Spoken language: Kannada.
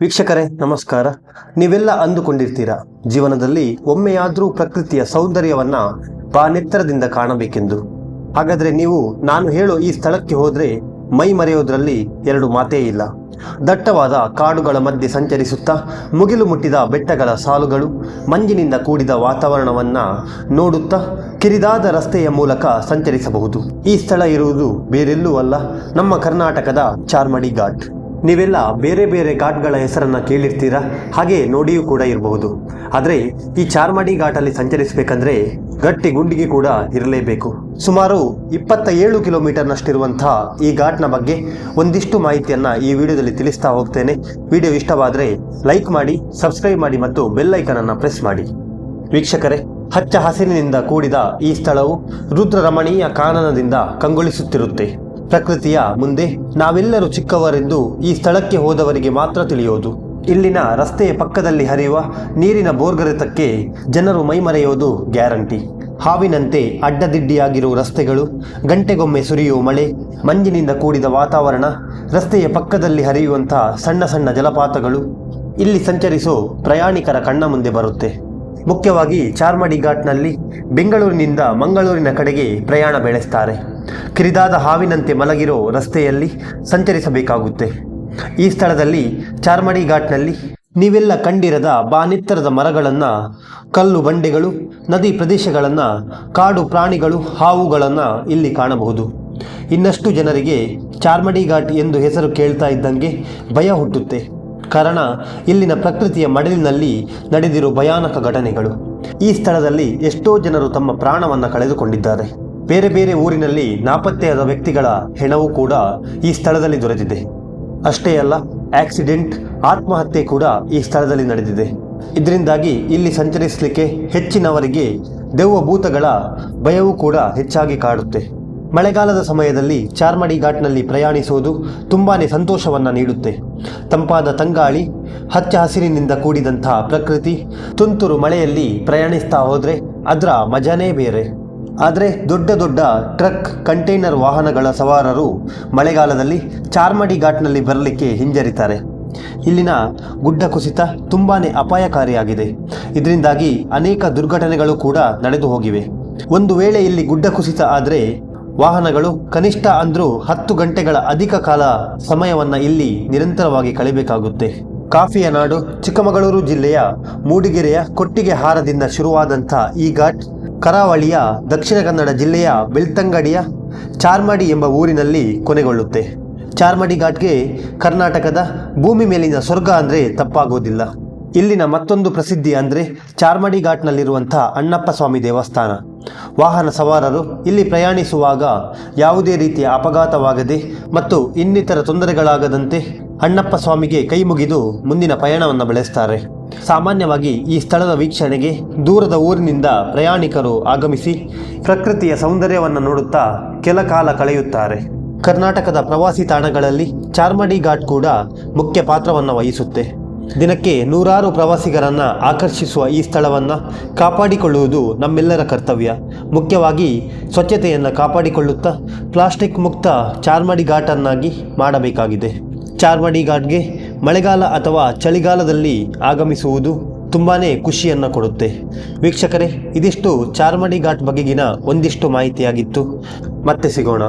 ವೀಕ್ಷಕರೇ ನಮಸ್ಕಾರ. ನೀವೆಲ್ಲ ಅಂದುಕೊಂಡಿರ್ತೀರಾ ಜೀವನದಲ್ಲಿ ಒಮ್ಮೆಯಾದರೂ ಪ್ರಕೃತಿಯ ಸೌಂದರ್ಯವನ್ನ ಬಾನೆತ್ತರದಿಂದ ಕಾಣಬೇಕೆಂದು. ಹಾಗಾದ್ರೆ ನೀವು ನಾನು ಹೇಳೋ ಈ ಸ್ಥಳಕ್ಕೆ ಹೋದ್ರೆ ಮೈ ಮರೆಯೋದ್ರಲ್ಲಿ ಎರಡು ಮಾತೇ ಇಲ್ಲ. ದಟ್ಟವಾದ ಕಾಡುಗಳ ಮಧ್ಯೆ ಸಂಚರಿಸುತ್ತಾ ಮುಗಿಲು ಮುಟ್ಟಿದ ಬೆಟ್ಟಗಳ ಸಾಲುಗಳು, ಮಂಜಿನಿಂದ ಕೂಡಿದ ವಾತಾವರಣವನ್ನ ನೋಡುತ್ತಾ ಕಿರಿದಾದ ರಸ್ತೆಯ ಮೂಲಕ ಸಂಚರಿಸಬಹುದು. ಈ ಸ್ಥಳ ಇರುವುದು ಬೇರೆಲ್ಲೂ ಅಲ್ಲ, ನಮ್ಮ ಕರ್ನಾಟಕದ ಚಾರ್ಮಾಡಿ ಘಾಟ್. ನೀವೆಲ್ಲ ಬೇರೆ ಬೇರೆ ಘಾಟ್ಗಳ ಹೆಸರನ್ನು ಕೇಳಿರ್ತೀರಾ, ಹಾಗೆ ನೋಡಿಯೂ ಕೂಡ ಇರಬಹುದು. ಆದರೆ ಈ ಚಾರ್ಮಾಡಿ ಘಾಟಲ್ಲಿ ಸಂಚರಿಸಬೇಕಂದ್ರೆ ಗಟ್ಟಿ ಗುಂಡಿಗೆ ಕೂಡ ಇರಲೇಬೇಕು. ಸುಮಾರು 27 ಕಿಲೋಮೀಟರ್ನಷ್ಟಿರುವಂತಹ ಈ ಘಾಟ್ನ ಬಗ್ಗೆ ಒಂದಿಷ್ಟು ಮಾಹಿತಿಯನ್ನು ಈ ವಿಡಿಯೋದಲ್ಲಿ ತಿಳಿಸ್ತಾ ಹೋಗ್ತೇನೆ. ವಿಡಿಯೋ ಇಷ್ಟವಾದರೆ ಲೈಕ್ ಮಾಡಿ, ಸಬ್ಸ್ಕ್ರೈಬ್ ಮಾಡಿ ಮತ್ತು ಬೆಲ್ ಐಕನನ್ನು ಪ್ರೆಸ್ ಮಾಡಿ. ವೀಕ್ಷಕರೇ, ಹಚ್ಚ ಹಸಿರಿನಿಂದ ಕೂಡಿದ ಈ ಸ್ಥಳವು ರುದ್ರ ರಮಣೀಯ ಕಾನನದಿಂದ ಕಂಗೊಳಿಸುತ್ತಿರುತ್ತೆ. ಪ್ರಕೃತಿಯ ಮುಂದೆ ನಾವೆಲ್ಲರೂ ಚಿಕ್ಕವರೆಂದು ಈ ಸ್ಥಳಕ್ಕೆ ಹೋದವರಿಗೆ ಮಾತ್ರ ತಿಳಿಯೋದು. ಇಲ್ಲಿನ ರಸ್ತೆಯ ಪಕ್ಕದಲ್ಲಿ ಹರಿಯುವ ನೀರಿನ ಬೋರ್ಗರೆತಕ್ಕೆ ಜನರು ಮೈಮರೆಯೋದು ಗ್ಯಾರಂಟಿ. ಹಾವಿನಂತೆ ಅಡ್ಡದಿಡ್ಡಿಯಾಗಿರುವ ರಸ್ತೆಗಳು, ಗಂಟೆಗೊಮ್ಮೆ ಸುರಿಯುವ ಮಳೆ, ಮಂಜಿನಿಂದ ಕೂಡಿದ ವಾತಾವರಣ, ರಸ್ತೆಯ ಪಕ್ಕದಲ್ಲಿ ಹರಿಯುವಂತಹ ಸಣ್ಣ ಸಣ್ಣ ಜಲಪಾತಗಳು ಇಲ್ಲಿ ಸಂಚರಿಸೋ ಪ್ರಯಾಣಿಕರ ಕಣ್ಣ ಮುಂದೆ ಬರುತ್ತೆ. ಮುಖ್ಯವಾಗಿ ಚಾರ್ಮಾಡಿ ಘಾಟ್ನಲ್ಲಿ ಬೆಂಗಳೂರಿನಿಂದ ಮಂಗಳೂರಿನ ಕಡೆಗೆ ಪ್ರಯಾಣ ಬೆಳೆಸ್ತಾರೆ. ಕಿರಿದಾದ ಹಾವಿನಂತೆ ಮಲಗಿರೋ ರಸ್ತೆಯಲ್ಲಿ ಸಂಚರಿಸಬೇಕಾಗುತ್ತೆ. ಈ ಸ್ಥಳದಲ್ಲಿ ಚಾರ್ಮಾಡಿ ಘಾಟ್ನಲ್ಲಿ ನೀವೆಲ್ಲ ಕಂಡಿರದ ಬಾನೆತ್ತರದ ಮರಗಳನ್ನು, ಕಲ್ಲು ಬಂಡೆಗಳು, ನದಿ ಪ್ರದೇಶಗಳನ್ನು, ಕಾಡು ಪ್ರಾಣಿಗಳು, ಹಾವುಗಳನ್ನು ಇಲ್ಲಿ ಕಾಣಬಹುದು. ಇನ್ನಷ್ಟು ಜನರಿಗೆ ಚಾರ್ಮಾಡಿ ಘಾಟ್ ಎಂದು ಹೆಸರು ಕೇಳ್ತಾ ಇದ್ದಂಗೆ ಭಯ ಹುಟ್ಟುತ್ತೆ. ಕಾರಣ ಇಲ್ಲಿನ ಪ್ರಕೃತಿಯ ಮಡಿಲಿನಲ್ಲಿ ನಡೆದಿರೋ ಭಯಾನಕ ಘಟನೆಗಳು. ಈ ಸ್ಥಳದಲ್ಲಿ ಎಷ್ಟೋ ಜನರು ತಮ್ಮ ಪ್ರಾಣವನ್ನು ಕಳೆದುಕೊಂಡಿದ್ದಾರೆ. ಬೇರೆ ಬೇರೆ ಊರಿನಲ್ಲಿ ನಾಪತ್ತೆಯಾದ ವ್ಯಕ್ತಿಗಳ ಹೆಣವು ಕೂಡ ಈ ಸ್ಥಳದಲ್ಲಿ ದೊರೆತಿದೆ. ಅಷ್ಟೇ ಅಲ್ಲ, ಆಕ್ಸಿಡೆಂಟ್, ಆತ್ಮಹತ್ಯೆ ಕೂಡ ಈ ಸ್ಥಳದಲ್ಲಿ ನಡೆದಿದೆ. ಇದರಿಂದಾಗಿ ಇಲ್ಲಿ ಸಂಚರಿಸಲಿಕ್ಕೆ ಹೆಚ್ಚಿನವರಿಗೆ ದೆವ್ವ ಭೂತಗಳ ಭಯವೂ ಕೂಡ ಹೆಚ್ಚಾಗಿ ಕಾಡುತ್ತೆ. ಮಳೆಗಾಲದ ಸಮಯದಲ್ಲಿ ಚಾರ್ಮಾಡಿ ಘಾಟ್ನಲ್ಲಿ ಪ್ರಯಾಣಿಸುವುದು ತುಂಬಾನೇ ಸಂತೋಷವನ್ನು ನೀಡುತ್ತೆ. ತಂಪಾದ ತಂಗಾಳಿ, ಹಚ್ಚ ಹಸಿರಿನಿಂದ ಕೂಡಿದಂತಹ ಪ್ರಕೃತಿ, ತುಂತುರು ಮಳೆಯಲ್ಲಿ ಪ್ರಯಾಣಿಸ್ತಾ ಹೋದರೆ ಅದರ ಮಜಾನೇ ಬೇರೆ. ಆದರೆ ದೊಡ್ಡ ದೊಡ್ಡ ಟ್ರಕ್, ಕಂಟೈನರ್ ವಾಹನಗಳ ಸವಾರರು ಮಳೆಗಾಲದಲ್ಲಿ ಚಾರ್ಮಾಡಿ ಘಾಟ್ನಲ್ಲಿ ಬರಲಿಕ್ಕೆ ಹಿಂಜರಿತಾರೆ. ಇಲ್ಲಿನ ಗುಡ್ಡ ಕುಸಿತ ತುಂಬಾನೇ ಅಪಾಯಕಾರಿಯಾಗಿದೆ. ಇದರಿಂದಾಗಿ ಅನೇಕ ದುರ್ಘಟನೆಗಳು ಕೂಡ ನಡೆದು ಹೋಗಿವೆ. ಒಂದು ವೇಳೆ ಇಲ್ಲಿ ಗುಡ್ಡ ಕುಸಿತ ಆದರೆ ವಾಹನಗಳು ಕನಿಷ್ಠ ಅಂದ್ರೂ 10 ಗಂಟೆಗಳ ಅಧಿಕ ಕಾಲ ಸಮಯವನ್ನು ಇಲ್ಲಿ ನಿರಂತರವಾಗಿ ಕಳೆಯಬೇಕಾಗುತ್ತೆ. ಕಾಫಿಯ ನಾಡು ಚಿಕ್ಕಮಗಳೂರು ಜಿಲ್ಲೆಯ ಮೂಡಿಗೆರೆಯ ಕೊಟ್ಟಿಗೆಹಾರದಿಂದ ಶುರುವಾದಂಥ ಈ ಘಾಟ್ ಕರಾವಳಿಯ ದಕ್ಷಿಣ ಕನ್ನಡ ಜಿಲ್ಲೆಯ ಬೆಳ್ತಂಗಡಿಯ ಚಾರ್ಮಾಡಿ ಎಂಬ ಊರಿನಲ್ಲಿ ಕೊನೆಗೊಳ್ಳುತ್ತೆ. ಚಾರ್ಮಾಡಿ ಘಾಟ್ಗೆ ಕರ್ನಾಟಕದ ಭೂಮಿ ಮೇಲಿನ ಸ್ವರ್ಗ ಅಂದರೆ ತಪ್ಪಾಗೋದಿಲ್ಲ. ಇಲ್ಲಿನ ಮತ್ತೊಂದು ಪ್ರಸಿದ್ಧಿ ಅಂದರೆ ಚಾರ್ಮಾಡಿ ಘಾಟ್ನಲ್ಲಿರುವಂಥ ಅಣ್ಣಪ್ಪ ಸ್ವಾಮಿ ದೇವಸ್ಥಾನ. ವಾಹನ ಸವಾರರು ಇಲ್ಲಿ ಪ್ರಯಾಣಿಸುವಾಗ ಯಾವುದೇ ರೀತಿಯ ಅಪಘಾತವಾಗದೆ ಮತ್ತು ಇನ್ನಿತರ ತೊಂದರೆಗಳಾಗದಂತೆ ಅಣ್ಣಪ್ಪ ಸ್ವಾಮಿಗೆ ಕೈ ಮುಗಿದು ಮುಂದಿನ ಪಯಣವನ್ನು ಬೆಳೆಸ್ತಾರೆ. ಸಾಮಾನ್ಯವಾಗಿ ಈ ಸ್ಥಳದ ವೀಕ್ಷಣೆಗೆ ದೂರದ ಊರಿನಿಂದ ಪ್ರಯಾಣಿಕರು ಆಗಮಿಸಿ ಪ್ರಕೃತಿಯ ಸೌಂದರ್ಯವನ್ನು ನೋಡುತ್ತಾ ಕೆಲ ಕಾಲ ಕಳೆಯುತ್ತಾರೆ. ಕರ್ನಾಟಕದ ಪ್ರವಾಸಿ ತಾಣಗಳಲ್ಲಿ ಚಾರ್ಮಾಡಿ ಘಾಟ್ ಕೂಡ ಮುಖ್ಯ ಪಾತ್ರವನ್ನು ವಹಿಸುತ್ತೆ. ದಿನಕ್ಕೆ ನೂರಾರು ಪ್ರವಾಸಿಗರನ್ನು ಆಕರ್ಷಿಸುವ ಈ ಸ್ಥಳವನ್ನು ಕಾಪಾಡಿಕೊಳ್ಳುವುದು ನಮ್ಮೆಲ್ಲರ ಕರ್ತವ್ಯ. ಮುಖ್ಯವಾಗಿ ಸ್ವಚ್ಛತೆಯನ್ನು ಕಾಪಾಡಿಕೊಳ್ಳುತ್ತಾ ಪ್ಲಾಸ್ಟಿಕ್ ಮುಕ್ತ ಚಾರ್ಮಾಡಿ ಘಾಟನ್ನಾಗಿ ಮಾಡಬೇಕಾಗಿದೆ. ಚಾರ್ಮಾಡಿ ಘಾಟ್ಗೆ ಮಳೆಗಾಲ ಅಥವಾ ಚಳಿಗಾಲದಲ್ಲಿ ಆಗಮಿಸುವುದು ತುಂಬಾ ಖುಷಿಯನ್ನು ಕೊಡುತ್ತೆ. ವೀಕ್ಷಕರೇ, ಇದಿಷ್ಟು ಚಾರ್ಮಾಡಿ ಘಾಟ್ ಬಗೆಗಿನ ಒಂದಿಷ್ಟು ಮಾಹಿತಿಯಾಗಿತ್ತು. ಮತ್ತೆ ಸಿಗೋಣ.